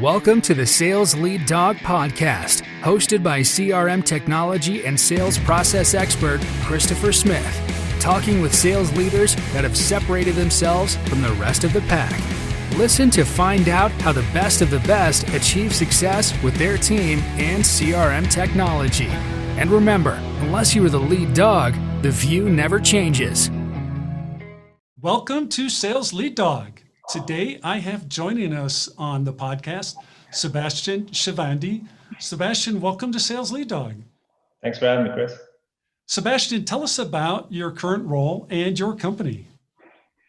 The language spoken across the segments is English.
Welcome to the Sales Lead Dog Podcast, hosted by CRM technology and sales process expert Christopher Smith, talking with sales leaders that have separated themselves from the rest of the pack. Listen to find out how the best of the best achieve success with their team and CRM technology. And remember, unless you are the lead dog, the view never changes. Welcome to Sales Lead Dog. Today, I have joining us on the podcast, Sebastian Shahvandi. Sebastian, welcome to Sales Lead Dog. Thanks for having me, Chris. Sebastian, tell us about your current role and your company.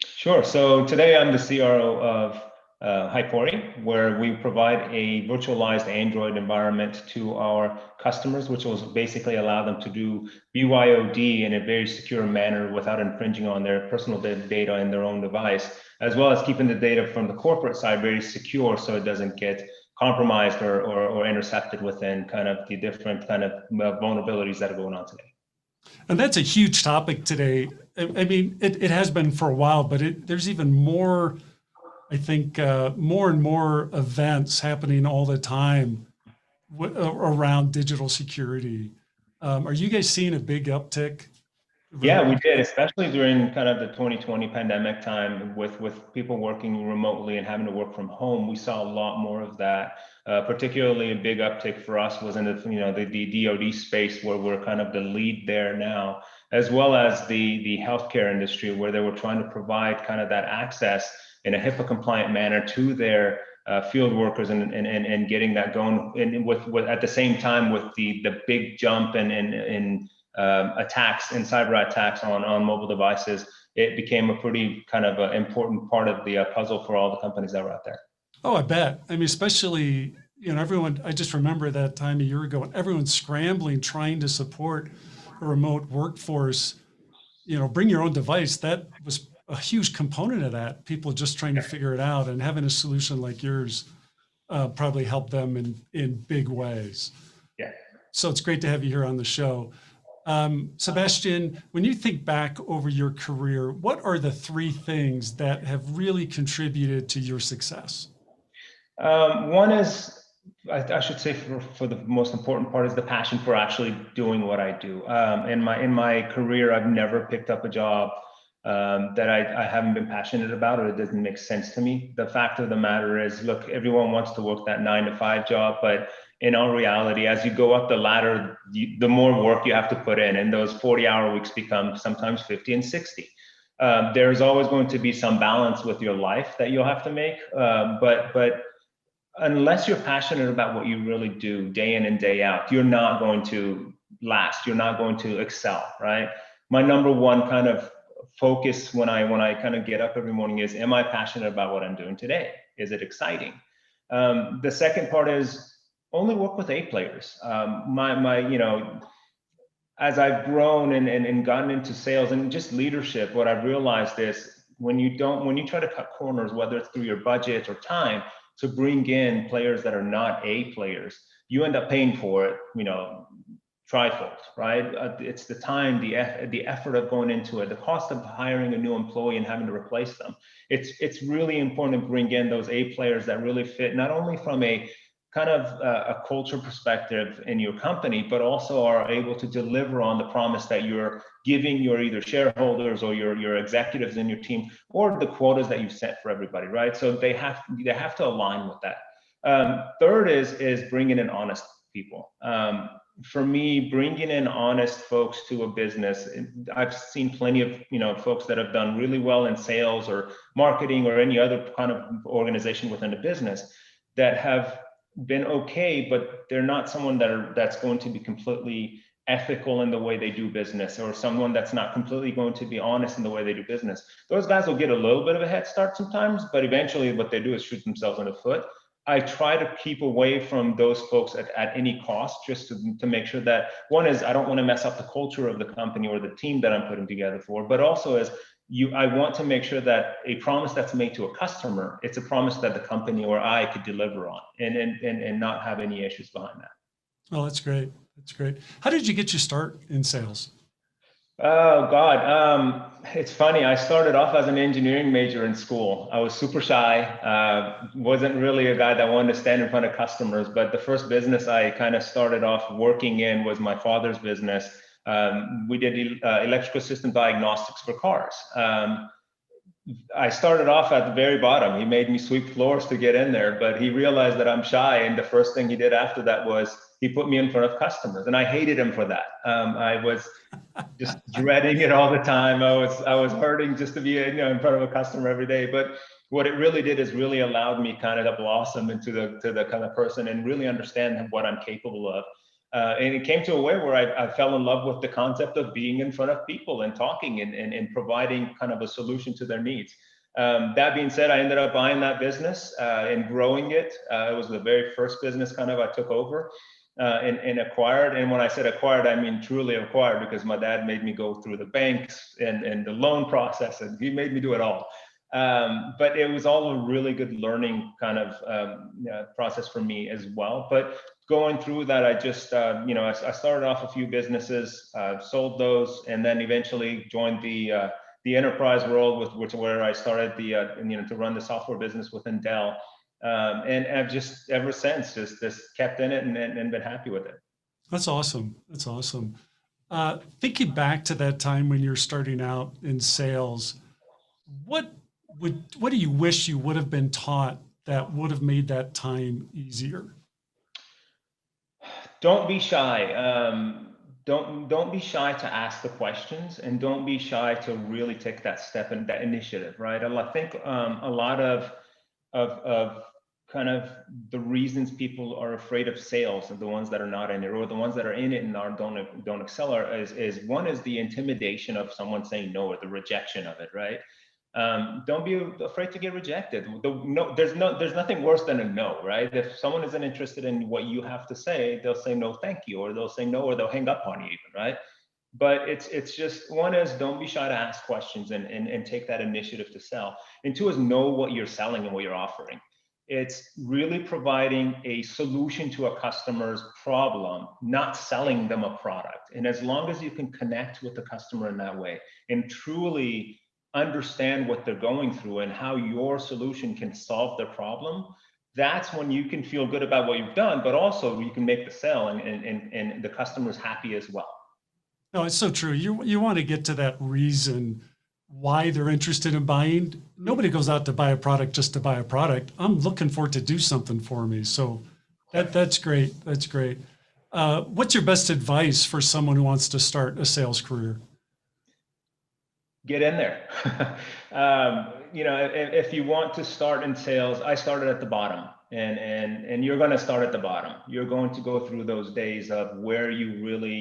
Sure. So today I'm the CRO of Hypori, where we provide a virtualized Android environment to our customers, which will basically allow them to do BYOD in a very secure manner without infringing on their personal data in their own device, as well as keeping the data from the corporate side very secure so it doesn't get compromised or intercepted within kind of the different kind of vulnerabilities that are going on today. And that's a huge topic today. I mean, it has been for a while, but there's even more, I think, more and more events happening all the time around digital security. Are you guys seeing a big uptick? Yeah, we did, especially during kind of the 2020 pandemic time with people working remotely and having to work from home. We saw a lot more of that. Particularly a big uptick for us was in the DoD space, where we're kind of the lead there now, as well as the healthcare industry, where they were trying to provide kind of that access in a HIPAA compliant manner to their field workers and getting that going. And with at the same time with the big jump in attacks and cyber attacks on mobile devices, it became a pretty kind of important part of the puzzle for all the companies that were out there. Oh, I bet. I mean, especially, everyone, I just remember that time a year ago, and everyone's scrambling, trying to support a remote workforce, bring your own device. That was a huge component of that. People just trying to figure it out, and having a solution like yours probably helped them in big ways. Yeah. So it's great to have you here on the show. Sebastian, when you think back over your career, what are the three things that have really contributed to your success? One is, I should say, for the most important part, is the passion for actually doing what I do. In my career, I've never picked up a job that I haven't been passionate about, or it doesn't make sense to me. The fact of the matter is, look, everyone wants to work that 9-to-5 job, but in all reality, as you go up the ladder, the more work you have to put in, and those 40-hour weeks become sometimes 50 and 60. There's always going to be some balance with your life that you'll have to make, but unless you're passionate about what you really do day in and day out, you're not going to last. You're not going to excel, right? My number one kind of focus when I kind of get up every morning is, am I passionate about what I'm doing today? Is it exciting? The second part is only work with A players. As I've grown and gotten into sales and just leadership, what I've realized is when you try to cut corners, whether it's through your budget or time, to bring in players that are not A players, you end up paying for it, trifold, right? It's the time, the effort of going into it, the cost of hiring a new employee and having to replace them. It's really important to bring in those A players that really fit, not only from a kind of a culture perspective in your company, but also are able to deliver on the promise that you're giving your either shareholders or your executives in your team, or the quotas that you set for everybody, right? So they have to align with that. Third is bringing in honest people. For me, bringing in honest folks to a business, I've seen plenty of folks that have done really well in sales or marketing or any other kind of organization within a business that have been okay, but they're not someone that's going to be completely ethical in the way they do business, or someone that's not completely going to be honest in the way they do business. Those guys will get a little bit of a head start sometimes, but eventually what they do is shoot themselves in the foot. I try to keep away from those folks at any cost, just to make sure that, one is, I don't want to mess up the culture of the company or the team that I'm putting together for, but also is, I want to make sure that a promise that's made to a customer, it's a promise that the company or I could deliver on and not have any issues behind that. Oh, that's great. That's great. How did you get your start in sales? Oh God, it's funny. I started off as an engineering major in school. I was super shy. Wasn't really a guy that wanted to stand in front of customers. But the first business I kind of started off working in was my father's business. We did electrical system diagnostics for cars. I started off at the very bottom. He made me sweep floors to get in there, but he realized that I'm shy. And the first thing he did after that was he put me in front of customers, and I hated him for that. I was just dreading it all the time. I was hurting just to be in front of a customer every day. But what it really did is really allowed me kind of to blossom into the kind of person and really understand what I'm capable of. And it came to a way where I fell in love with the concept of being in front of people and talking and providing kind of a solution to their needs. That being said, I ended up buying that business and growing it. It was the very first business kind of I took over and acquired. And when I said acquired, I mean truly acquired, because my dad made me go through the banks and the loan process, and he made me do it all. But it was all a really good learning kind of process for me as well. But going through that, I just, I started off a few businesses, sold those, and then eventually joined the enterprise world, where I started to run the software business within Dell. And I've just ever since just kept in it and been happy with it. That's awesome. That's awesome. Thinking back to that time when you're starting out in sales, what do you wish you would have been taught that would have made that time easier? Don't be shy. Don't be shy to ask the questions, and don't be shy to really take that step and that initiative. Right. I think a lot of kind of the reasons people are afraid of sales, and the ones that are not in it, or the ones that are in it and don't excel, is one is the intimidation of someone saying no, or the rejection of it. Right. Don't be afraid to get rejected. No, there's nothing worse than a no, right? If someone isn't interested in what you have to say, they'll say no, thank you, or they'll say no, or they'll hang up on you even, right? But it's just, one is don't be shy to ask questions and take that initiative to sell. And two is know what you're selling and what you're offering. It's really providing a solution to a customer's problem, not selling them a product. And as long as you can connect with the customer in that way and truly understand what they're going through and how your solution can solve their problem, that's when you can feel good about what you've done, but also you can make the sale and the customer's happy as well. No, it's so true. You want to get to that reason why they're interested in buying. Nobody goes out to buy a product just to buy a product. I'm looking for it to do something for me. So that's great. That's great. What's your best advice for someone who wants to start a sales career? Get in there. If you want to start in sales, I started at the bottom, and you're going to start at the bottom. You're going to go through those days of where you really,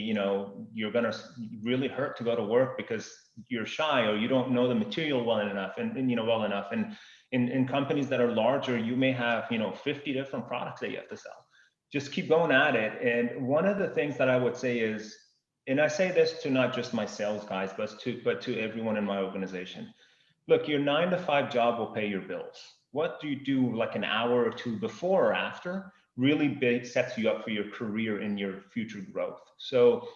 you're going to really hurt to go to work because you're shy, or you don't know the material well enough, and in companies that are larger, you may have 50 different products that you have to sell. Just keep going at it. And one of the things that I would say is, and I say this to not just my sales guys, but to everyone in my organization. Look, your 9-to-5 job will pay your bills. What do you do like an hour or two before or after really sets you up for your career and your future growth. So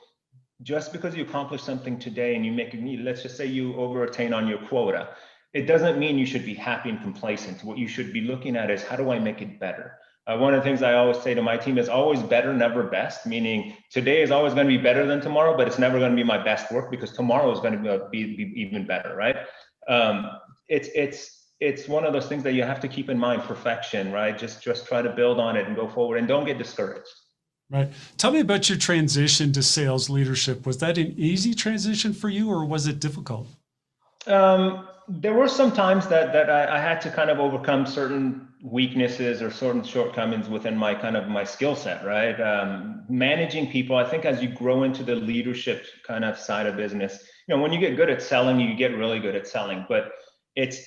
just because you accomplish something today and you make it, let's just say you over-attain on your quota, it doesn't mean you should be happy and complacent. What you should be looking at is, how do I make it better? One of the things I always say to my team is always better, never best, meaning today is always going to be better than tomorrow, but it's never going to be my best work, because tomorrow is going to be even better, right? It's one of those things that you have to keep in mind, perfection, right? Just try to build on it and go forward, and don't get discouraged. Right. Tell me about your transition to sales leadership. Was that an easy transition for you, or was it difficult? There were some times that I had to kind of overcome certain weaknesses or certain shortcomings within my skill set, right? Managing people, I think as you grow into the leadership kind of side of business, when you get good at selling, you get really good at selling. But it's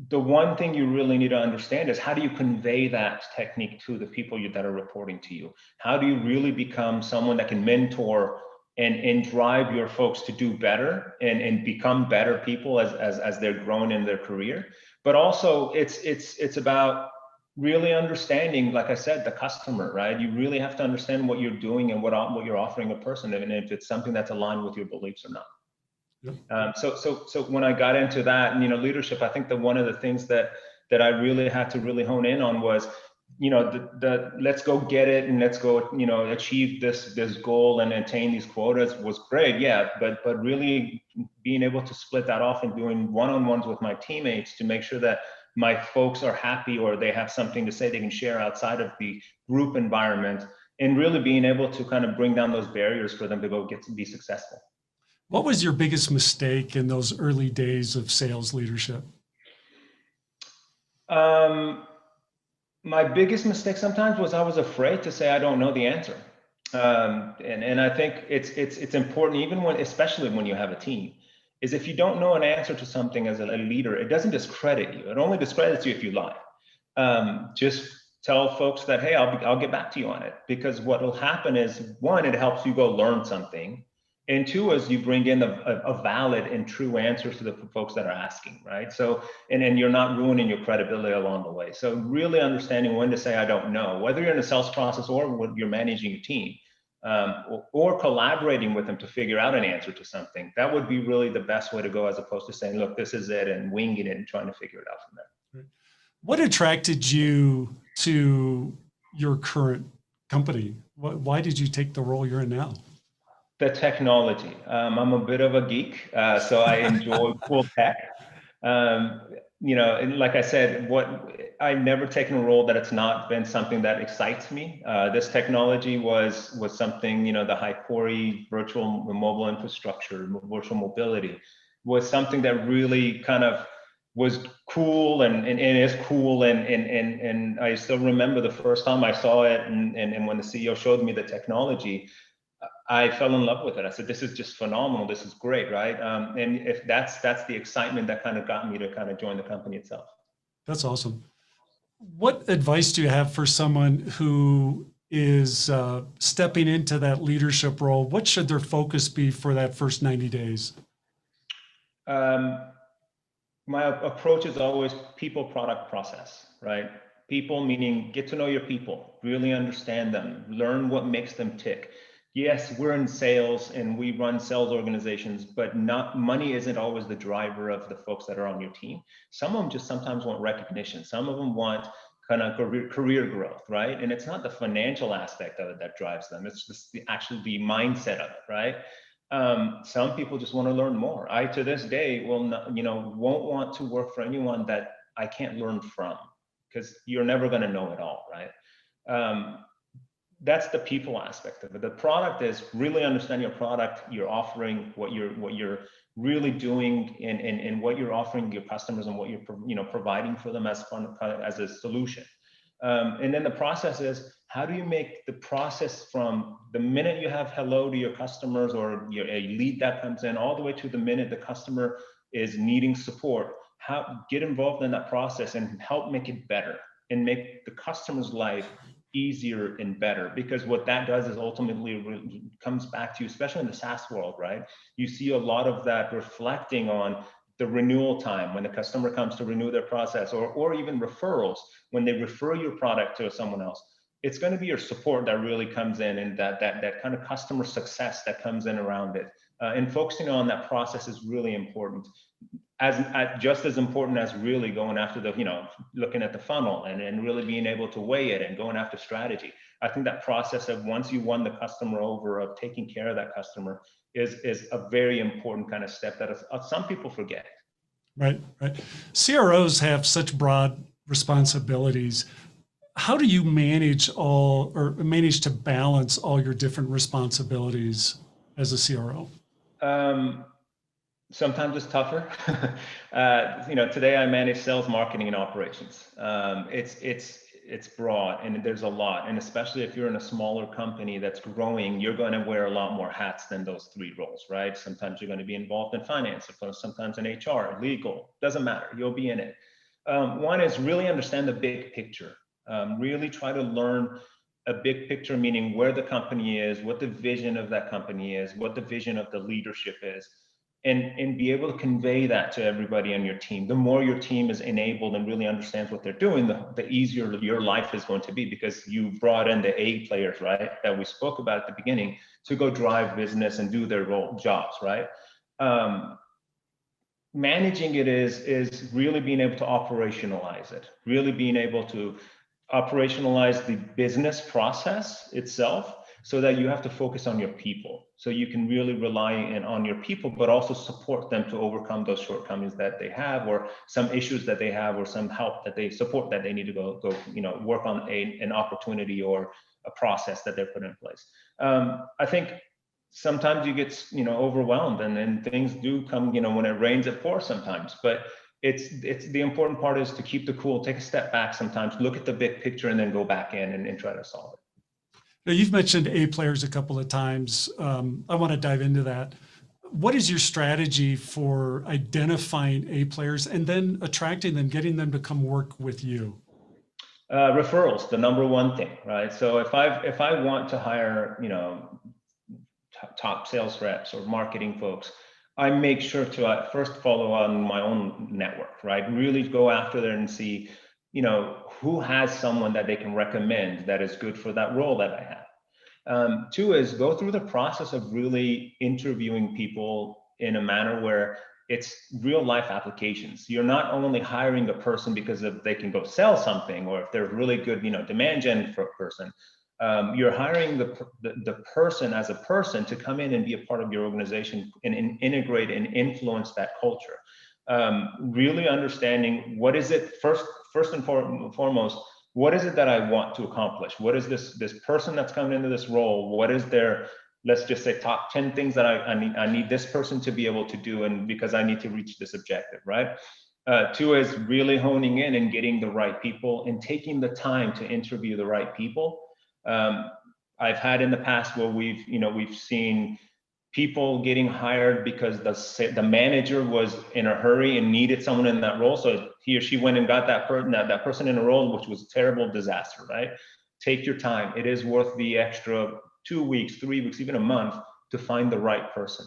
the one thing you really need to understand is, how do you convey that technique to the people that are reporting to you? How do you really become someone that can mentor and drive your folks to do better and become better people as they're growing in their career? But also it's about really understanding, like I said, the customer, right? You really have to understand what you're doing and what you're offering a person, and if it's something that's aligned with your beliefs or not. So when I got into that, and leadership, I think that one of the things that I really had to really hone in on was, the let's go get it and let's go, achieve this goal and attain these quotas was great, yeah, but really being able to split that off and doing one-on-ones with my teammates to make sure that my folks are happy or they have something to say they can share outside of the group environment, and really being able to kind of bring down those barriers for them to go get to be successful. What was your biggest mistake in those early days of sales leadership? My biggest mistake sometimes was I was afraid to say I don't know the answer. And I think it's important, even especially when you have a team, is if you don't know an answer to something as a leader, it doesn't discredit you. It only discredits you if you lie. Just tell folks that, hey, I'll get back to you on it, because what will happen is, one, it helps you go learn something. And two, is you bring in a valid and true answer to the folks that are asking, right? So, and you're not ruining your credibility along the way. So really understanding when to say, I don't know, whether you're in a sales process or when you're managing a team, or collaborating with them to figure out an answer to something, that would be really the best way to go, as opposed to saying, look, this is it, and winging it and trying to figure it out from there. What attracted you to your current company? Why did you take the role you're in now? The technology. I'm a bit of a geek, so I enjoy cool tech. And like I said, I've never taken a role that it's not been something that excites me. This technology was something, the Hypori virtual mobile infrastructure, virtual mobility, was something that really kind of was cool and is cool. And I still remember the first time I saw it, and when the CEO showed me the technology, I fell in love with it. I said, this is just phenomenal. This is great, right? And if that's the excitement that kind of got me to kind of join the company itself. That's awesome. What advice do you have for someone who is stepping into that leadership role? What should their focus be for that first 90 days? My approach is always people, product, process, right? People meaning get to know your people, really understand them, learn what makes them tick. Yes, we're in sales and we run sales organizations, but money isn't always the driver of the folks that are on your team. Some of them just sometimes want recognition. Some of them want kind of career growth, right? And it's not the financial aspect of it that drives them. It's just the mindset of it, right? Some people just want to learn more. I, to this day, won't want to work for anyone that I can't learn from, because you're never going to know it all, right? That's the people aspect of it. The product is really understand your product, your offering, what you're really doing, and what you're offering your customers, and what you're providing for them as a solution. And then the process is, how do you make the process from the minute you have hello to your customers, or a lead that comes in, all the way to the minute the customer is needing support? Get involved in that process and help make it better, and make the customer's life easier and better. Because what that does is ultimately comes back to you, especially in the SaaS world, right? You see a lot of that reflecting on the renewal time when the customer comes to renew their process, or even referrals when they refer your product to someone else. It's going to be your support that really comes in, and that kind of customer success that comes in around it. And focusing on that process is really important. Just as important as really going after looking at the funnel and really being able to weigh it and going after strategy. I think that process of, once you won the customer over, of taking care of that customer is a very important kind of step that some people forget. Right. CROs have such broad responsibilities. How do you manage to balance all your different responsibilities as a CRO? Sometimes it's tougher. Today I manage sales, marketing, and operations. It's broad, and there's a lot. And especially if you're in a smaller company that's growing, you're going to wear a lot more hats than those three roles, right? Sometimes you're going to be involved in finance, sometimes in HR, legal, doesn't matter. You'll be in it. One is really understand the big picture. Really try to learn a big picture, meaning where the company is, what the vision of that company is, what the vision of the leadership is. And be able to convey that to everybody on your team. The more your team is enabled and really understands what they're doing, the easier your life is going to be, because you brought in the A players, right, that we spoke about at the beginning, to go drive business and do their jobs, right? managing it is really being able to operationalize it, really being able to operationalize the business process itself, so that you have to focus on your people. So you can really rely on your people, but also support them to overcome those shortcomings that they have, or some issues that they have, or some help that they support that they need to go work on an opportunity or a process that they're put in place. I think sometimes you get overwhelmed, and then things do come, when it rains it pours sometimes, but it's the important part is to keep the cool, take a step back sometimes, look at the big picture, and then go back in and try to solve it. Now, you've mentioned A players a couple of times. I want to dive into that. What is your strategy for identifying A players and then attracting them, getting them to come work with you? Referrals, the number one thing, right? So if I want to hire, top sales reps or marketing folks, I make sure to first follow on my own network, right? Really go after there and see, who has someone that they can recommend that is good for that role that I have. Two is go through the process of really interviewing people in a manner where it's real life applications. You're not only hiring a person because they can go sell something, or if they're really good, demand gen for a person. You're hiring the person as a person to come in and be a part of your organization and integrate and influence that culture. Really understanding what is it first and foremost, what is it that I want to accomplish? What is this person that's coming into this role? What is their, let's just say, top 10 things that I need this person to be able to do, and because I need to reach this objective, right? Two is really honing in and getting the right people and taking the time to interview the right people. I've had in the past where we've seen people getting hired because the manager was in a hurry and needed someone in that role, so he or she went and got that person in a role, which was a terrible disaster, right? Take your time. It is worth the extra 2 weeks, 3 weeks, even a month to find the right person.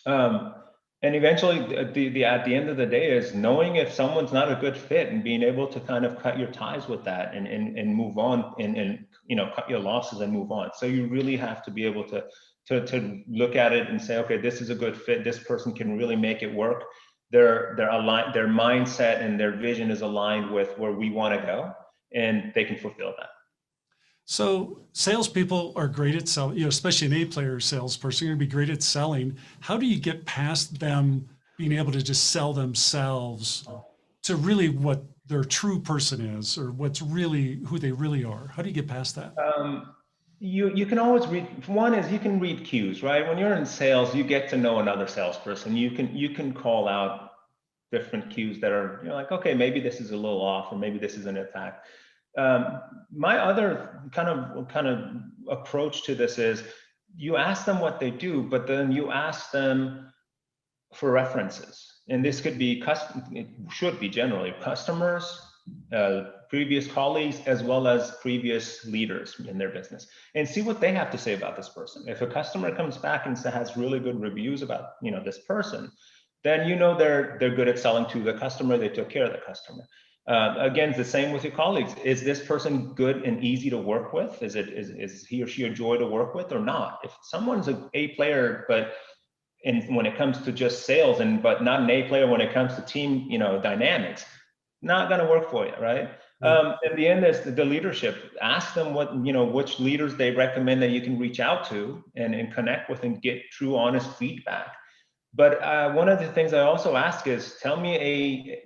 And eventually, at the end of the day, is knowing if someone's not a good fit and being able to kind of cut your ties with that and move on and cut your losses and move on. So you really have to be able to look at it and say, okay, this is a good fit. This person can really make it work. They're aligned. Their mindset and their vision is aligned with where we want to go, and they can fulfill that. So salespeople are great at selling, especially an A-player salesperson, you're going to be great at selling. How do you get past them being able to just sell themselves to really what their true person is, or what's really who they really are? How do you get past that? You can always read. One is you can read cues, right? When you're in sales, you get to know another salesperson. You can call out different cues that are, like, okay, maybe this is a little off, or maybe this is an attack. My other kind of approach to this is you ask them what they do, but then you ask them for references. And this could be it should be generally customers, previous colleagues, as well as previous leaders in their business, and see what they have to say about this person. If a customer comes back and has really good reviews about this person, then they're good at selling to the customer. They took care of the customer. Again, it's the same with your colleagues. Is this person good and easy to work with? Is he or she a joy to work with or not? If someone's an A player, but when it comes to just sales, but not an A player when it comes to team, dynamics, not going to work for you, right? At the end, is the leadership. Ask them which leaders they recommend that you can reach out to and connect with and get true, honest feedback. But one of the things I also ask is, tell me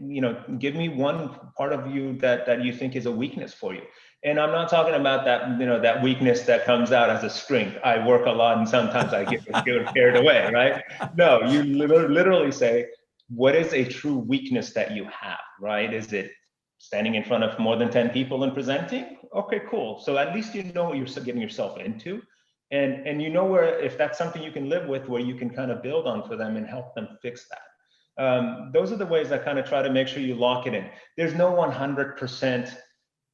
give me one part of you that you think is a weakness for you. And I'm not talking about that, that weakness that comes out as a strength. I work a lot and sometimes I get carried away, right? No, you literally say, what is a true weakness that you have, right? Is it standing in front of more than 10 people and presenting? Okay, cool. So at least you know what you're getting yourself into. And where, if that's something you can live with, where you can kind of build on for them and help them fix that. Those are the ways I kind of try to make sure you lock it in. There's no 100%,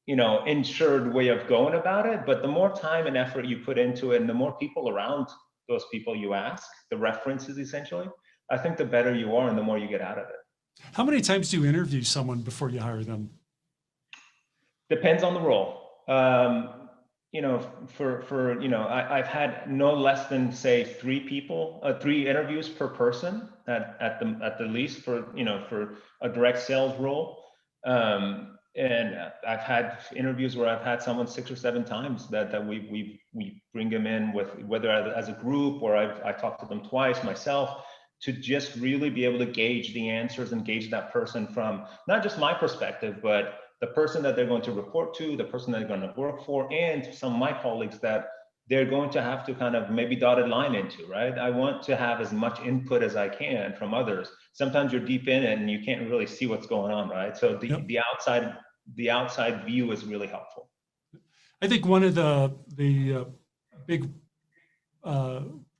insured way of going about it, but the more time and effort you put into it, and the more people around those people you ask, the references essentially, I think the better you are and the more you get out of it. How many times do you interview someone before you hire them? Depends on the role. I've had no less than say three interviews per person at the least for a direct sales role. And I've had interviews where I've had someone 6 or 7 times that we bring them in with, whether as a group or I talked to them twice myself, to just really be able to gauge the answers and gauge that person from not just my perspective, but the person that they're going to report to, the person that they're going to work for, and some of my colleagues that they're going to have to kind of maybe dotted line into, right? I want to have as much input as I can from others. Sometimes you're deep in it and you can't really see what's going on, right? So the outside view is really helpful. I think one of the big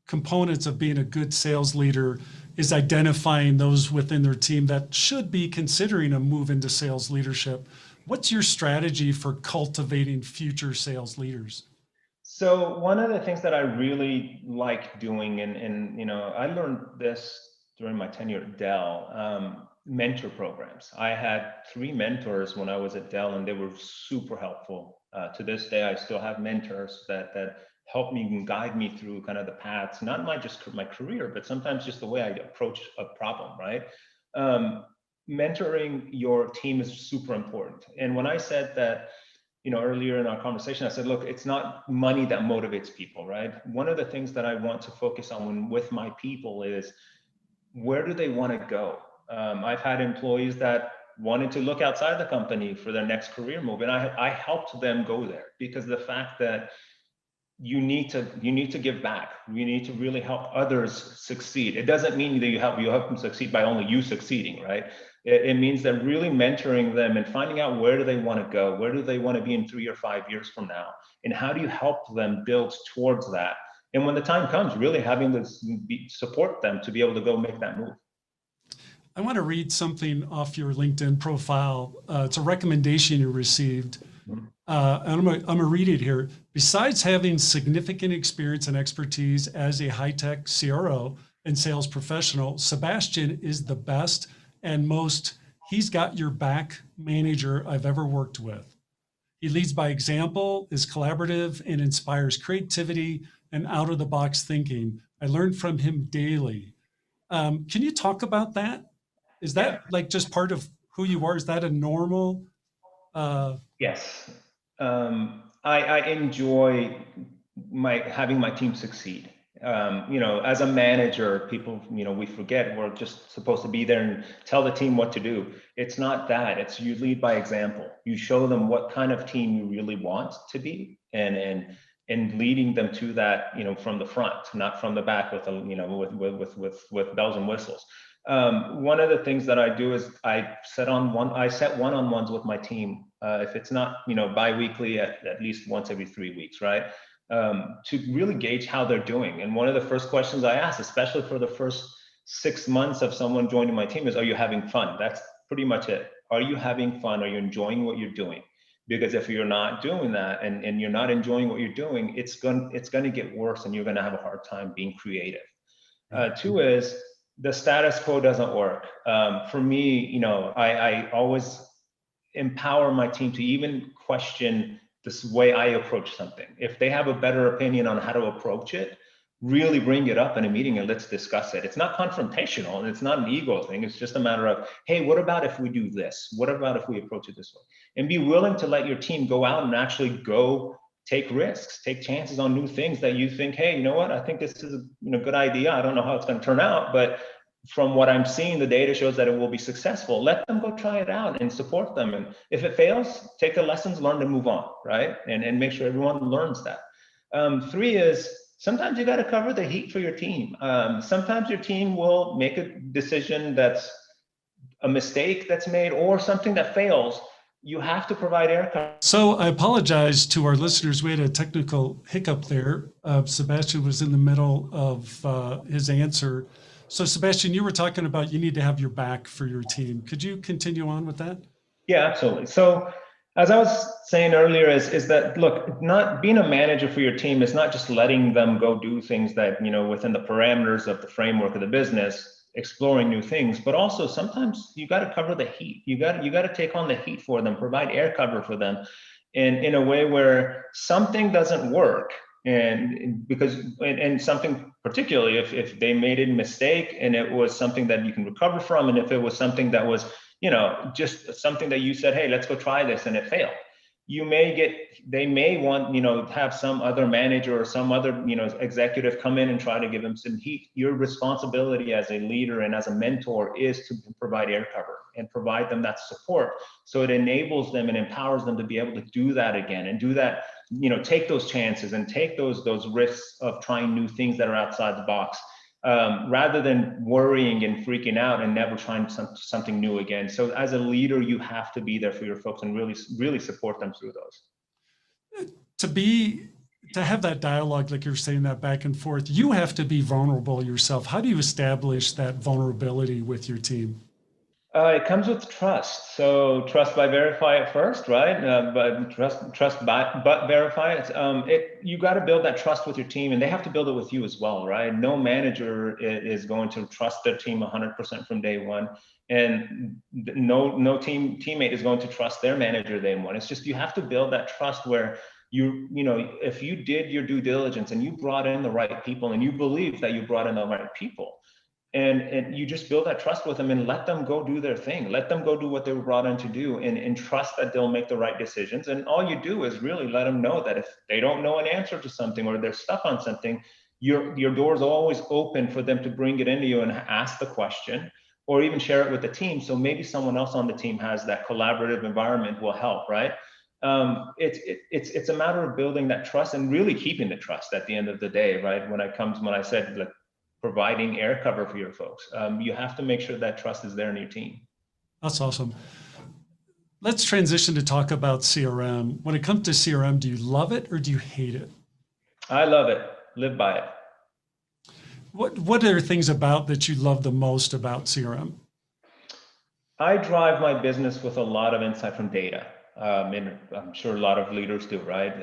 components of being a good sales leader is identifying those within their team that should be considering a move into sales leadership. What's your strategy for cultivating future sales leaders? So one of the things that I really like doing, and I learned this during my tenure at Dell, mentor programs. I had 3 mentors when I was at Dell, and they were super helpful. To this day, I still have mentors that help me and guide me through kind of the paths, not just my career, but sometimes just the way I approach a problem, right? Mentoring your team is super important. And when I said that, earlier in our conversation, I said, look, it's not money that motivates people, right? One of the things that I want to focus on with my people is, where do they want to go? I've had employees that wanted to look outside the company for their next career move, and I helped them go there, because the fact that you need to give back. You need to really help others succeed. It doesn't mean that you help them succeed by only you succeeding, right? It means that really mentoring them and finding out, where do they want to go? Where do they want to be in 3 or 5 years from now? And how do you help them build towards that? And when the time comes, really having to support them to be able to go make that move. I want to read something off your LinkedIn profile. It's a recommendation you received. And I'm gonna read it here. Besides having significant experience and expertise as a high-tech CRO and sales professional, Sebastian is the best and most he's got your back manager I've ever worked with. He leads by example, is collaborative, and inspires creativity and out-of-the-box thinking. I learn from him daily. Can you talk about that? Is that like just part of who you are? Is that a normal? Yes. I enjoy having my team succeed. As a manager, people, we forget we're just supposed to be there and tell the team what to do. It's not that. It's you lead by example. You show them what kind of team you really want to be, and leading them to that, from the front, not from the back with with bells and whistles. One of the things that I do is I set one-on-ones with my team. If it's not, bi-weekly, at least once every 3 weeks, right? To really gauge how they're doing. And one of the first questions I ask, especially for the first 6 months of someone joining my team, is, are you having fun? That's pretty much it. Are you having fun? Are you enjoying what you're doing? Because if you're not doing that and you're not enjoying what you're doing, it's going to get worse, and you're going to have a hard time being creative. 2 is, the status quo doesn't work. For me, I always empower my team to even question this way I approach something. If they have a better opinion on how to approach it, really bring it up in a meeting and let's discuss it. It's not confrontational, and it's not an ego thing. It's just a matter of, hey, what about if we do this? What about if we approach it this way? And be willing to let your team go out and actually go take risks, take chances on new things that you think, hey, you know what? I think this is a good idea. I don't know how it's going to turn out, but from what I'm seeing, the data shows that it will be successful. Let them go try it out and support them. And if it fails, take the lessons learned and move on, right? And make sure everyone learns that. 3 is, sometimes you got to cover the heat for your team. Sometimes your team will make a decision that's a mistake that's made, or something that fails. You have to provide air cover. So I apologize to our listeners. We had a technical hiccup there. Sebastian was in the middle of his answer. So Sebastian, you were talking about you need to have your back for your team. Could you continue on with that? Yeah, absolutely. So as I was saying earlier, is that, look, not being a manager for your team is not just letting them go do things that, within the parameters of the framework of the business, exploring new things, but also sometimes you got to cover the heat. You got to take on the heat for them, provide air cover for them. in a way where something doesn't work, and because and something particularly if they made a mistake and it was something that you can recover from, and if it was something that was, you know, just something that you said, hey, let's go try this, and it failed, they may want, you know, have some other manager or some other, you know, executive come in and try to give them some heat. Your responsibility as a leader and as a mentor is to provide air cover and provide them that support, so it enables them and empowers them to be able to do that again, and do that, you know, take those chances and take those risks of trying new things that are outside the box, rather than worrying and freaking out and never trying something new again. So as a leader, you have to be there for your folks and really support them through those. To have that dialogue, like you're saying, that back and forth, you have to be vulnerable yourself. How do you establish that vulnerability with your team? It comes with trust. So trust by verify it first, right? But trust but verify it. You got to build that trust with your team, and they have to build it with you as well, right? No manager is going to trust their team 100% from day one, and no teammate is going to trust their manager day one. It's just, you have to build that trust where you know, if you did your due diligence and you brought in the right people, and you believe that you brought in the right people, and you just build that trust with them and let them go do their thing. Let them go do what they were brought in to do, and trust that they'll make the right decisions. And all you do is really let them know that if they don't know an answer to something or they're stuck on something, your door is always open for them to bring it into you and ask the question, or even share it with the team. So maybe someone else on the team has that collaborative environment will help, right? It's a matter of building that trust and really keeping the trust at the end of the day, right? When I said, like, providing air cover for your folks, you have to make sure that trust is there in your team. That's awesome. Let's transition to talk about CRM. When it comes to CRM, do you love it or do you hate it? I love it. Live by it. What are things about that you love the most about CRM? I drive my business with a lot of insight from data. And I'm sure a lot of leaders do, right?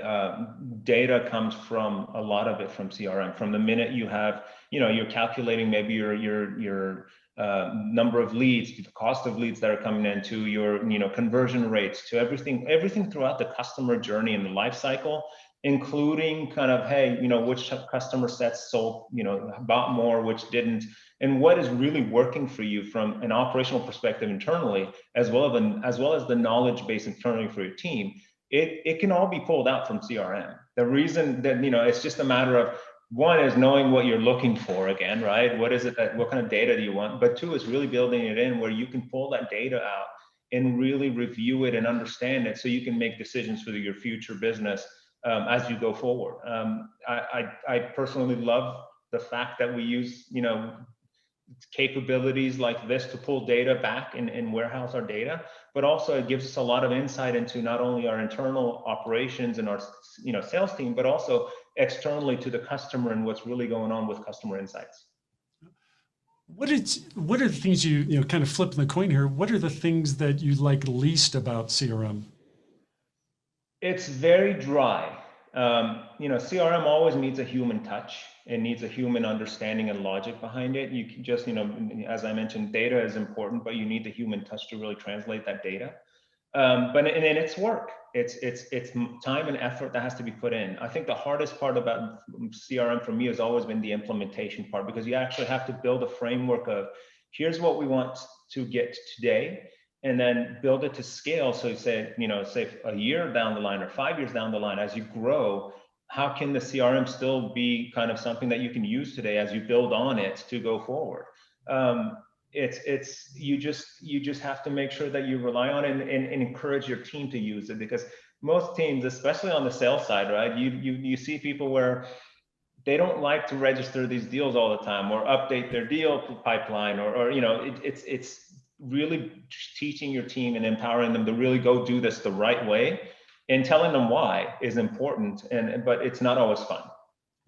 Data comes from a lot of it from CRM. From the minute you have, you know, you're calculating maybe your number of leads, the cost of leads that are coming in, to your, you know, conversion rates, to everything throughout the customer journey and the life cycle, including kind of, hey, you know, which customer sets sold, you know, bought more, which didn't, and what is really working for you from an operational perspective internally, as well as the knowledge base internally for your team. It can all be pulled out from CRM. The reason that, you know, it's just a matter of, one is knowing what you're looking for again, right? What kind of data do you want? But two is really building it in where you can pull that data out and really review it and understand it, so you can make decisions for your future business as you go forward. I personally love the fact that we use, you know, capabilities like this to pull data back and warehouse our data, but also it gives us a lot of insight into not only our internal operations and our, you know, sales team, but also externally to the customer and what's really going on with customer insights. What are the things you know, kind of flipping the coin here, what are the things that you like least about CRM? It's very dry. You know, CRM always needs a human touch. It needs a human understanding and logic behind it. You can just, you know, as I mentioned, data is important, but you need the human touch to really translate that data. But it's work. It's time and effort that has to be put in. I think the hardest part about CRM for me has always been the implementation part, because you actually have to build a framework of, here's what we want to get today, and then build it to scale. So you say, you know, say a year down the line or 5 years down the line, as you grow, how can the CRM still be kind of something that you can use today as you build on it to go forward? You just have to make sure that you rely on it and encourage your team to use it, because most teams, especially on the sales side, right, you see people where they don't like to register these deals all the time or update their deal pipeline, or you know, it's really teaching your team and empowering them to really go do this the right way, and telling them why is important, but it's not always fun.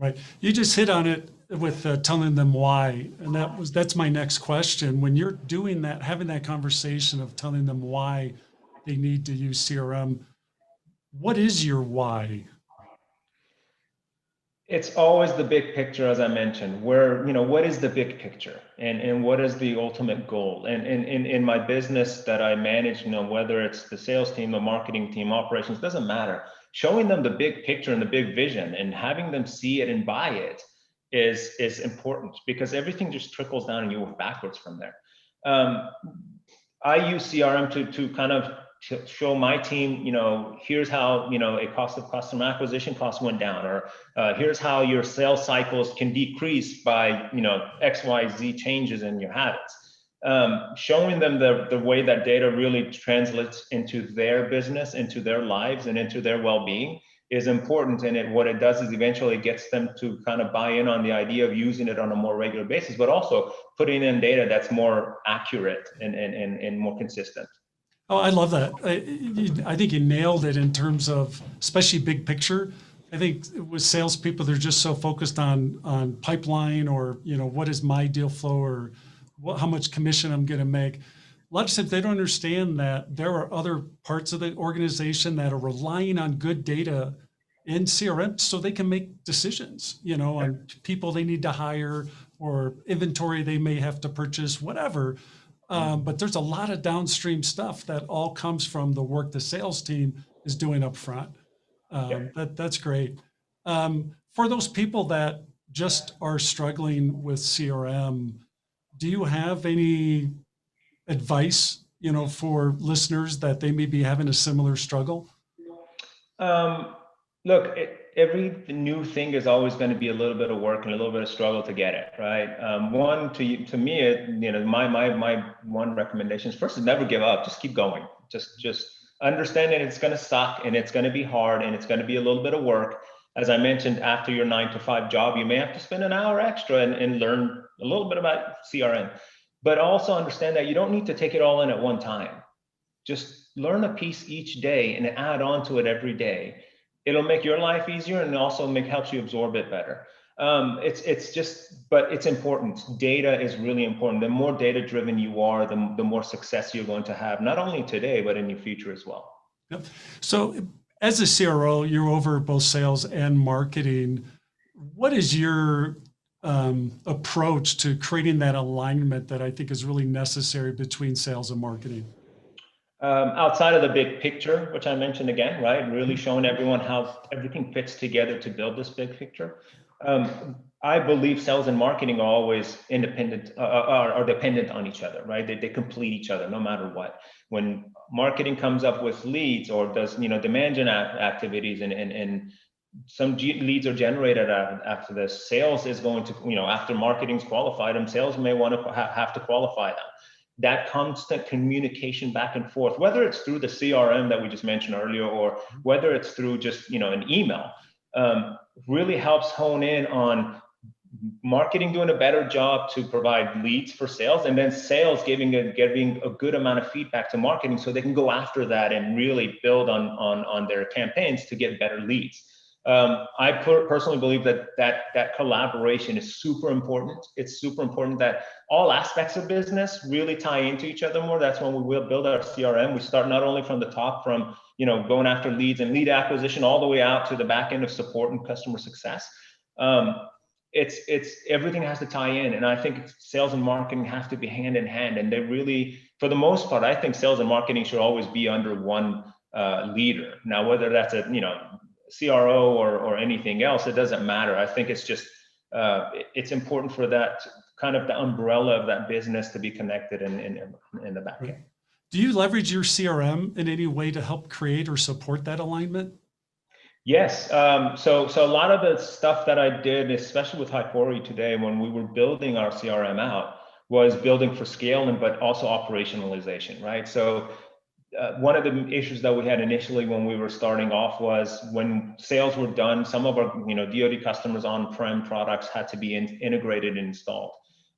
Right. You just hit on it with telling them why. And that's my next question. When you're doing that, having that conversation of telling them why they need to use CRM, what is your why? It's always the big picture, as I mentioned, where, what is the big picture and what is the ultimate goal? And in my business that I manage, whether it's the sales team, the marketing team, operations, doesn't matter. Showing them the big picture and the big vision and having them see it and buy it is important, because everything just trickles down and you work backwards from there. I use CRM to kind of show my team, here's how, a cost of customer acquisition cost went down, or here's how your sales cycles can decrease by, X, Y, Z changes in your habits. Showing them the way that data really translates into their business, into their lives, and into their well-being is important. And what it does is eventually gets them to kind of buy in on the idea of using it on a more regular basis, but also putting in data that's more accurate and more consistent. Oh, I love that. I think you nailed it in terms of especially big picture. I think with salespeople, they're just so focused on pipeline, or what is my deal flow, or how much commission I'm going to make. A lot of times they don't understand that there are other parts of the organization that are relying on good data in CRM so they can make decisions, on people they need to hire or inventory they may have to purchase, whatever. But there's a lot of downstream stuff that all comes from the work the sales team is doing up front. That's great. For those people that just are struggling with CRM, do you have any advice, for listeners that they may be having a similar struggle? Look, every new thing is always going to be a little bit of work and a little bit of struggle to get it right. One, to me, my one recommendation is first is never give up. Just keep going. Just understand that it's going to suck and it's going to be hard and it's going to be a little bit of work. As I mentioned, after your 9-to-5 job, you may have to spend an hour extra and learn a little bit about CRM. But also understand that you don't need to take it all in at one time. Just learn a piece each day and add on to it every day. It'll make your life easier and also helps you absorb it better. But it's important. Data is really important. The more data driven you are, the more success you're going to have, not only today, but in your future as well. Yep. So as a CRO, you're over both sales and marketing. What is your approach to creating that alignment that I think is really necessary between sales and marketing? Outside of the big picture, which I mentioned again, right? Really showing everyone how everything fits together to build this big picture. I believe sales and marketing are always independent, are dependent on each other, right? They complete each other no matter what. When marketing comes up with leads or does, demand gen activities and some leads are generated after this, sales is going to, after marketing's qualified them, sales may want to have to qualify them. That constant communication back and forth, whether it's through the CRM that we just mentioned earlier, or whether it's through just, an email, really helps hone in on marketing doing a better job to provide leads for sales, and then sales giving a good amount of feedback to marketing so they can go after that and really build on their campaigns to get better leads. I personally believe that collaboration is super important. It's super important that all aspects of business really tie into each other more. That's when we will build our CRM. We start not only from the top, from going after leads and lead acquisition, all the way out to the back end of support and customer success. It's everything has to tie in, and I think sales and marketing have to be hand in hand. And they really, for the most part, I think sales and marketing should always be under one leader. Now, whether that's a CRO or anything else, it doesn't matter. I think it's just it's important for that kind of the umbrella of that business to be connected in the back end. Do you leverage your CRM in any way to help create or support that alignment? Yes. So a lot of the stuff that I did, especially with Hypori today, when we were building our CRM out, was building for scale but also operationalization, right? So one of the issues that we had initially when we were starting off was when sales were done, some of our DoD customers on-prem products had to be integrated and installed.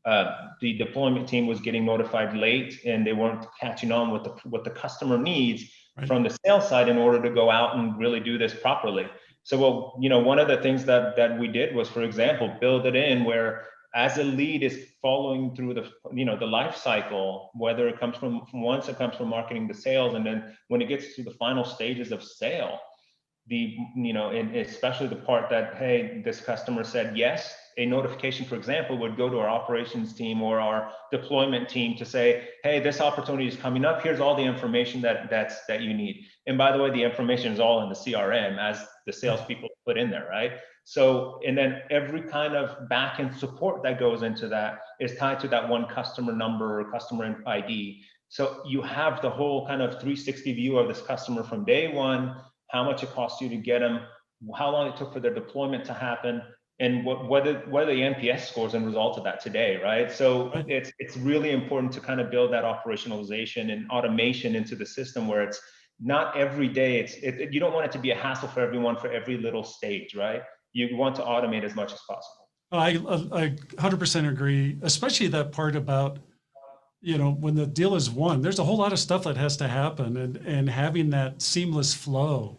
The deployment team was getting notified late, and they weren't catching on with what the customer needs from the sales side in order to go out and really do this properly. So, one of the things that we did was, for example, build it in where as a lead is following through the life cycle, whether it comes from marketing to sales, and then when it gets to the final stages of sale, especially the part that, hey, this customer said yes, a notification, for example, would go to our operations team or our deployment team to say, hey, this opportunity is coming up. Here's all the information that you need. And by the way, the information is all in the CRM as the salespeople put in there, right? So, and then every kind of back-end support that goes into that is tied to that one customer number or customer ID. So you have the whole kind of 360 view of this customer from day one, how much it costs you to get them, how long it took for their deployment to happen, and what are the NPS scores and results of that today, right? So it's really important to kind of build that operationalization and automation into the system where it's not every day. You don't want it to be a hassle for everyone for every little stage, right? You want to automate as much as possible. I 100% agree, especially that part about, when the deal is won, there's a whole lot of stuff that has to happen, and having that seamless flow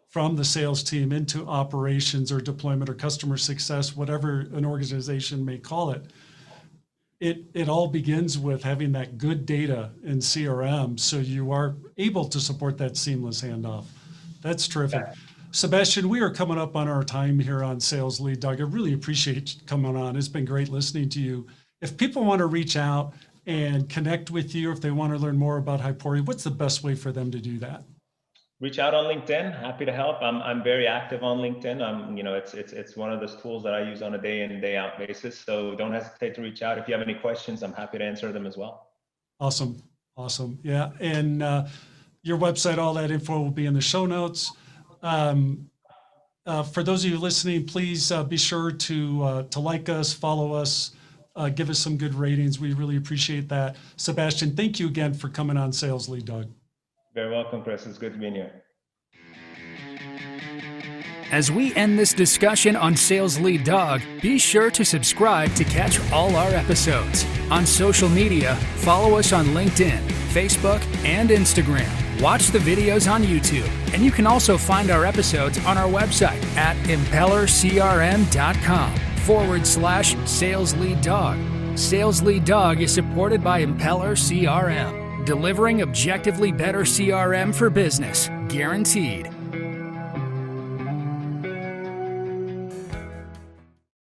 from the sales team into operations or deployment or customer success, whatever an organization may call it. It all begins with having that good data in CRM, so you are able to support that seamless handoff. That's terrific. Yeah. Sebastian, we are coming up on our time here on Sales Lead Dog. I really appreciate you coming on. It's been great listening to you. If people want to reach out and connect with you, if they want to learn more about Hypori, what's the best way for them to do that? Reach out on LinkedIn. Happy to help. I'm very active on LinkedIn. It's one of those tools that I use on a day in and day out basis. So don't hesitate to reach out. If you have any questions, I'm happy to answer them as well. Awesome. Yeah. And your website, all that info will be in the show notes. For those of you listening, please be sure to like us, follow us, give us some good ratings. We really appreciate that. Sebastian, thank you again for coming on Sales Lead Dog. Very welcome, Chris. It's good to be here. As we end this discussion on Sales Lead Dog, be sure to subscribe to catch all our episodes. On social media, follow us on LinkedIn, Facebook, and Instagram. Watch the videos on YouTube, and you can also find our episodes on our website at impellercrm.com/Sales Lead Dog. Sales Lead Dog is supported by Impeller CRM, delivering objectively better CRM for business, guaranteed.